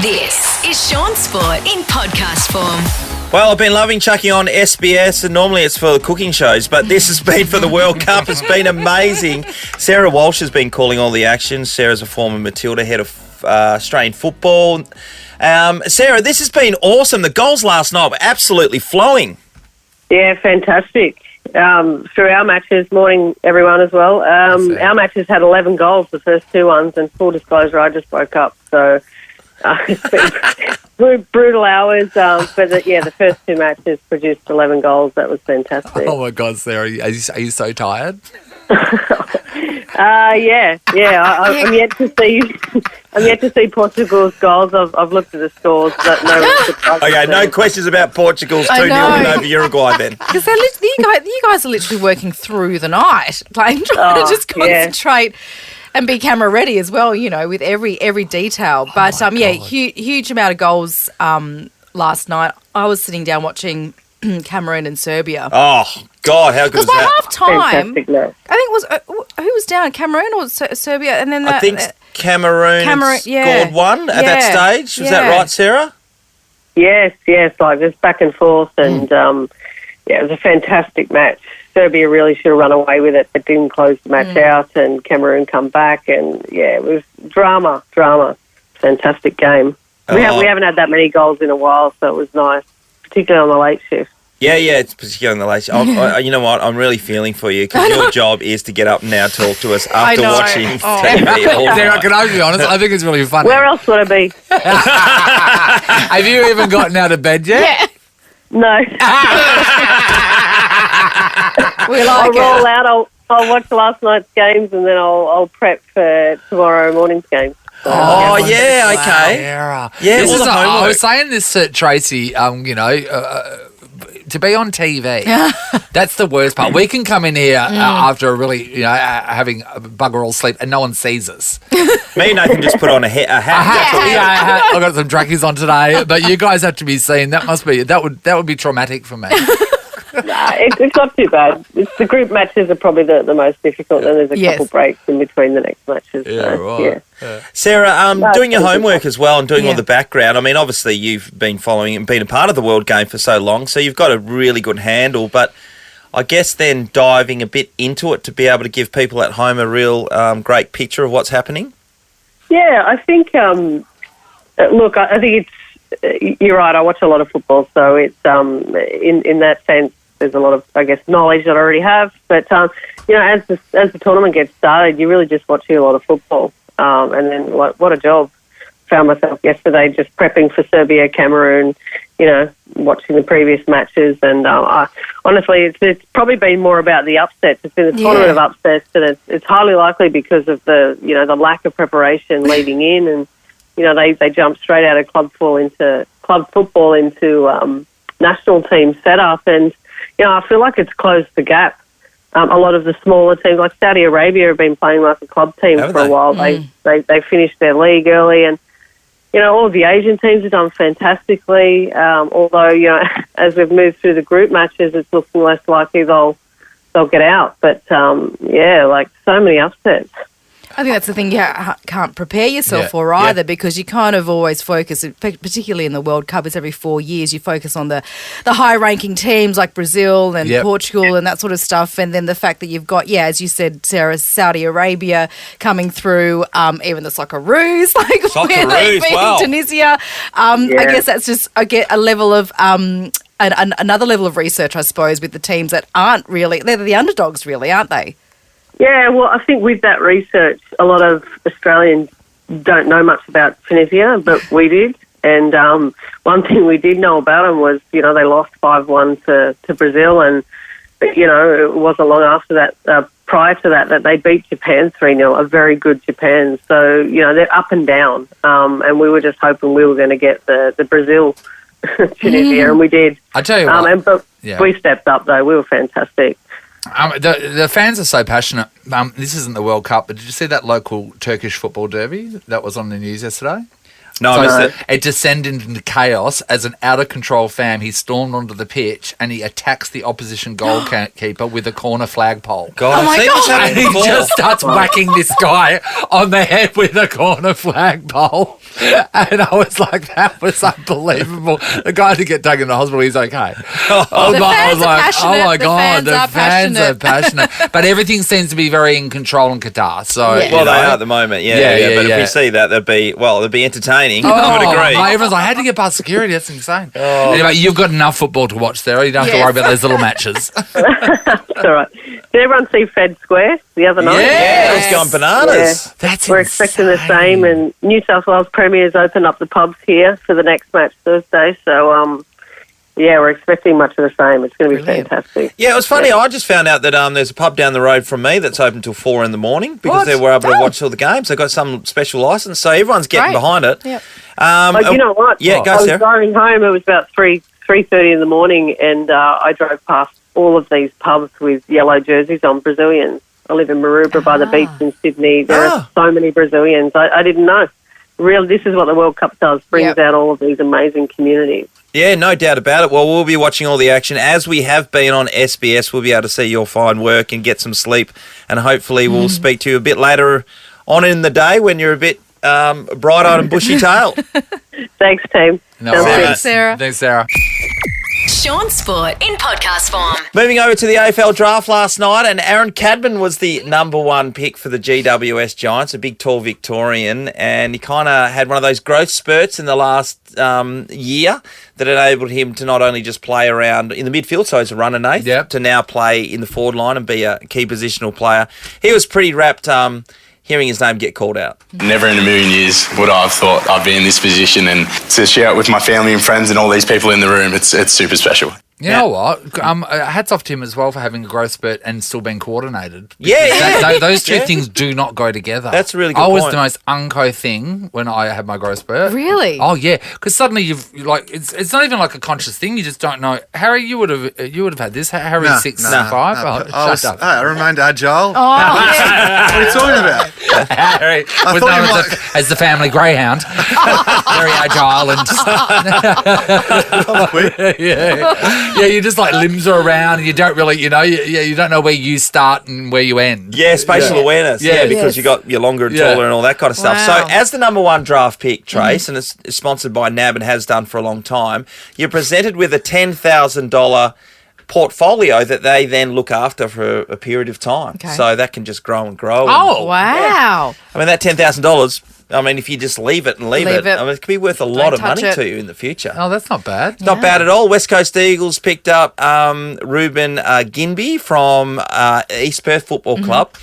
This is Shaun Sport in podcast form. Well, I've been loving chucking on SBS, and normally it's for the cooking shows, but this has been for the World Cup. It's been amazing. Sarah Walsh has been calling all the action. Sarah's a former Matilda head of Australian football. Sarah, this has been awesome. The goals last night were absolutely flowing. Yeah, fantastic. Through our matches, morning everyone as well. Our matches had 11 goals, the first two ones, and full disclosure, I just woke up, so it's been brutal hours. But the first two matches produced 11 goals. That was fantastic. Oh my God, Sarah, are you so tired? I'm yet to see. I'm yet to see Portugal's goals. I've looked at the scores, but no. Okay, no questions about Portugal's 2-0 win over Uruguay then. Because you guys are literally working through the night, like trying to just concentrate and be camera ready as well. You know, with every detail. But huge amount of goals last night. I was sitting down watching Cameroon and Serbia. Oh God, how good was that? Because by half time, Fantastic, no. I think it was who was down, Cameroon or Serbia, and then I think Cameroon scored one at that stage. Was that right, Sarah? Yes, like this back and forth, and it was a fantastic match. Serbia really should have run away with it, but didn't close the match out, and Cameroon come back, and it was drama. Fantastic game. We haven't had that many goals in a while, so it was nice, particularly on the late shift. Yeah, it's particularly on the late shift. You know what? I'm really feeling for you because your job is to get up and now talk to us after watching TV all night. Sarah, can I be honest? I think it's really funny. Where else would I be? Have you even gotten out of bed yet? Yeah. No. I'll roll out. I'll watch last night's games and then I'll prep for tomorrow morning's games. So, okay. Sarah. Yeah, all the homework. I was saying this to Tracy, to be on TV, that's the worst part. We can come in here after a really, having a bugger all sleep and no one sees us. Me and Nathan just put on a hat. A hat. I've got some trackies on today, but you guys have to be seen. That would be traumatic for me. It's not too bad. The group matches are probably the most difficult, and there's a couple breaks in between the next matches. Sarah, doing your homework as well and doing all the background. I mean, obviously you've been following and been a part of the World Game for so long, so you've got a really good handle, but I guess then diving a bit into it to be able to give people at home a real great picture of what's happening? Yeah, I think, I think you're right, I watch a lot of football, so it's in that sense, there's a lot of, I guess, knowledge that I already have. But, as the tournament gets started, you're really just watching a lot of football. And then what a job. Found myself yesterday just prepping for Serbia, Cameroon, watching the previous matches. And honestly, it's probably been more about the upsets. It's been a tournament of upsets, and it's highly likely because of the lack of preparation leading in. And, they jumped straight out of club football into national team setup. And, I feel like it's closed the gap. A lot of the smaller teams, like Saudi Arabia, have been playing like a club team for a while. They finished their league early, and all of the Asian teams have done fantastically. Although as we've moved through the group matches, it's looking less likely they'll get out. But so many upsets. I think that's the thing you can't prepare yourself for either, because you kind of always focus, particularly in the World Cup, it's every 4 years, you focus on the high-ranking teams like Brazil and Portugal and that sort of stuff, and then the fact that you've got, as you said, Sarah, Saudi Arabia coming through, even the Socceroos, Tunisia. I guess that's just a level of... another level of research, I suppose, with the teams that aren't really... They're the underdogs, really, aren't they? Yeah, well, I think with that research, a lot of Australians don't know much about Tunisia, but we did. And one thing we did know about them was, they lost 5-1 to Brazil, and it wasn't long after that, prior to that they beat Japan 3-0, a very good Japan. So, they're up and down, and we were just hoping we were going to get the Brazil Tunisia, and we did. I tell you what. We stepped up, though. We were fantastic. The fans are so passionate. This isn't the World Cup, but did you see that local Turkish football derby that was on the news yesterday? No, I missed it. It descended into chaos as an out-of-control fan. He stormed onto the pitch and he attacks the opposition goalkeeper with a corner flagpole. God, Oh my I've seen this God. happen And he before. just starts whacking this guy on the head with a corner flagpole. And I was like, that was unbelievable. The guy had to get taken to the hospital. He's okay. The fans are passionate. oh my The God, fans the are fans are passionate. But everything seems to be very in control in Qatar. So, Yeah. Well, they are at the moment, yeah. But if we see that, they'd be entertaining. I would agree. Everyone's like, how to get past security? That's insane. Anyway, you've got enough football to watch there. You don't have to Yes. worry about those little matches. That's all right. Did everyone see Fed Square the other night? Yeah, it's gone bananas. Yeah. That's We're expecting the insane. same, and New South Wales Premier's opened up the pubs here for the next match Thursday. So, we're expecting much of the same. It's going to be Brilliant. fantastic. Yeah, it was funny. I just found out that there's a pub down the road from me that's open till 4 a.m. because What? they were able to watch all the games. They got some special license, so everyone's getting Great. behind it. Yep. But you know what? Yeah, go, I was Sarah. driving home. It was about 3:30 in the morning, and I drove past all of these pubs with yellow jerseys on, Brazilians. I live in Maroubra by the beach in Sydney. There are so many Brazilians. I didn't know. Really, this is what the World Cup does, brings out all of these amazing communities. Yeah, no doubt about it. Well, we'll be watching all the action as we have been on SBS. We'll be able to see your fine work and get some sleep, and hopefully we'll speak to you a bit later on in the day when you're a bit bright-eyed and bushy-tailed. Thanks, team. No Sounds worries. good. Thanks, Sarah. Thanks, Sarah. Shaun Sport in podcast form. Moving over to the AFL Draft last night, and Aaron Cadman was the number one pick for the GWS Giants, a big, tall Victorian, and he kind of had one of those growth spurts in the last year that enabled him to not only just play around in the midfield, so he's a runner, Nath, to now play in the forward line and be a key positional player. He was pretty rapt hearing his name get called out. Never in a million years would I have thought I'd be in this position, and to share it with my family and friends and all these people in the room, it's super special. You know what? Hats off to him as well for having a growth spurt and still being coordinated. Yeah. Those two things do not go together. That's a really good I was point. the most unco thing when I had my growth spurt. Really? Oh yeah, because suddenly it's not even like a conscious thing. You just don't know. Harry, you would have had this. Harry's No, 6'5". no. Oh, shut up. I remained agile. Oh, yeah. What are you talking about? Harry was thought known you as the family greyhound. Very agile and yeah. You just like limbs are around, and you don't really, you don't know where you start and where you end. Yeah, spatial awareness. Yeah, because you're longer and taller and all that kind of stuff. Wow. So, as the number one draft pick, Trace, and it's sponsored by NAB and has done for a long time, you're presented with a $10,000 portfolio that they then look after for a period of time. Okay. So that can just grow and grow. Oh, Wow. I mean, that $10,000. I mean, if you just leave it, Leave it. I mean, it could be worth a lot of touch money it. to you in the future. Oh, that's not bad. Not bad at all. West Coast Eagles picked up Ruben Ginby from East Perth Football Club.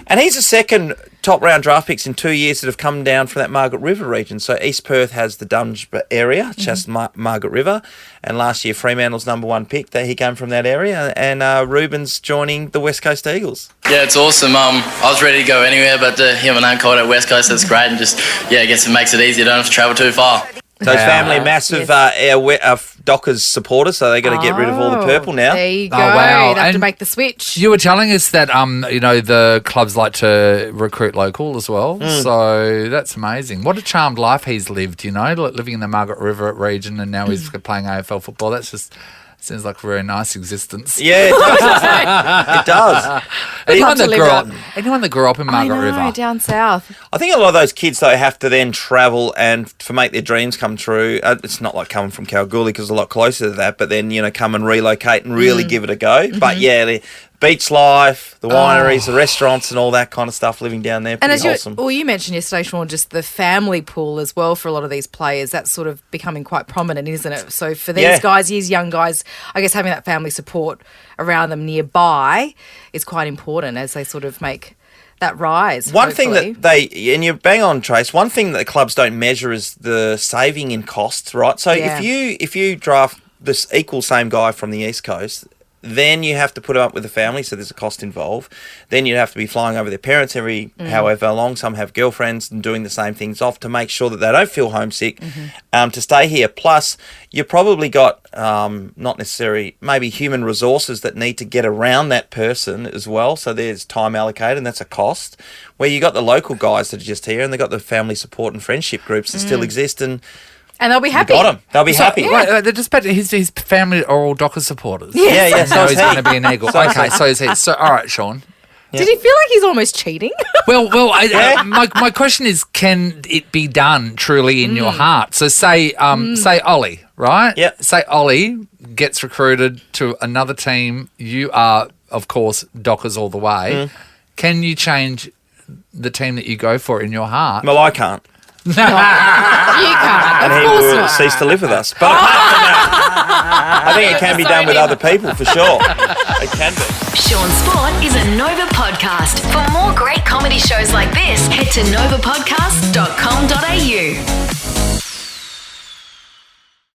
And he's the second top round draft picks in 2 years that have come down from that Margaret River region. So East Perth has the Dunge area, just Margaret River. And last year, Fremantle's number one pick, he came from that area. And Ruben's joining the West Coast Eagles. Yeah, it's awesome. I was ready to go anywhere, but to hear my name called at West Coast, that's great. And just, I guess it makes it easy. You don't have to travel too far. So his family, massive Dockers supporters, so they got to get rid of all the purple now. There you go. Oh, wow. You'd have to And make the switch. You were telling us that the clubs like to recruit local as well, so that's amazing. What a charmed life he's lived, living in the Margaret River region, and now he's playing AFL football. That's just sounds like a very nice existence. Yeah, it does. It does. Anyone to that live grew up in Margaret River. down south. I think a lot of those kids, though, have to then travel and to make their dreams come true. It's not like coming from Kalgoorlie because it's a lot closer to that, but then, come and relocate and really give it a go. But, yeah, the beach life, the wineries, the restaurants and all that kind of stuff living down there, And pretty as wholesome. you mentioned yesterday, Shaun, just the family pool as well for a lot of these players, that's sort of becoming quite prominent, isn't it? So for these these young guys, I guess having that family support around them nearby is quite important as they sort of make that rise. One thing hopefully. that and you bang on, Trace, one thing that the clubs don't measure is the saving in costs, right? So if you draft this same guy from the East Coast, then you have to put them up with the family, so there's a cost involved. Then you'd have to be flying over their parents every however long. Some have girlfriends and doing the same things off to make sure that they don't feel homesick to stay here. Plus, you've probably got not necessarily maybe human resources that need to get around that person as well. So there's time allocated, and that's a cost. Where you got the local guys that are just here, and they've got the family support and friendship groups that still exist, and they'll be happy. Got them. They'll be happy. Wait, they're just his family are all Dockers supporters. Yeah. So he's going to be an Eagle. Okay, so is he. So, all right, Shaun. Did he feel like he's almost cheating? Well, my question is, can it be done truly in your heart? So say Ollie, right? Yeah. Say Ollie gets recruited to another team. You are, of course, Dockers all the way. Can you change the team that you go for in your heart? Well, I can't. You can't. And he will cease to live with us. But apart from that, I think it can be done with other people for sure. It can be. Shaun Sport is a Nova podcast. For more great comedy shows like this, head to novapodcast.com.au.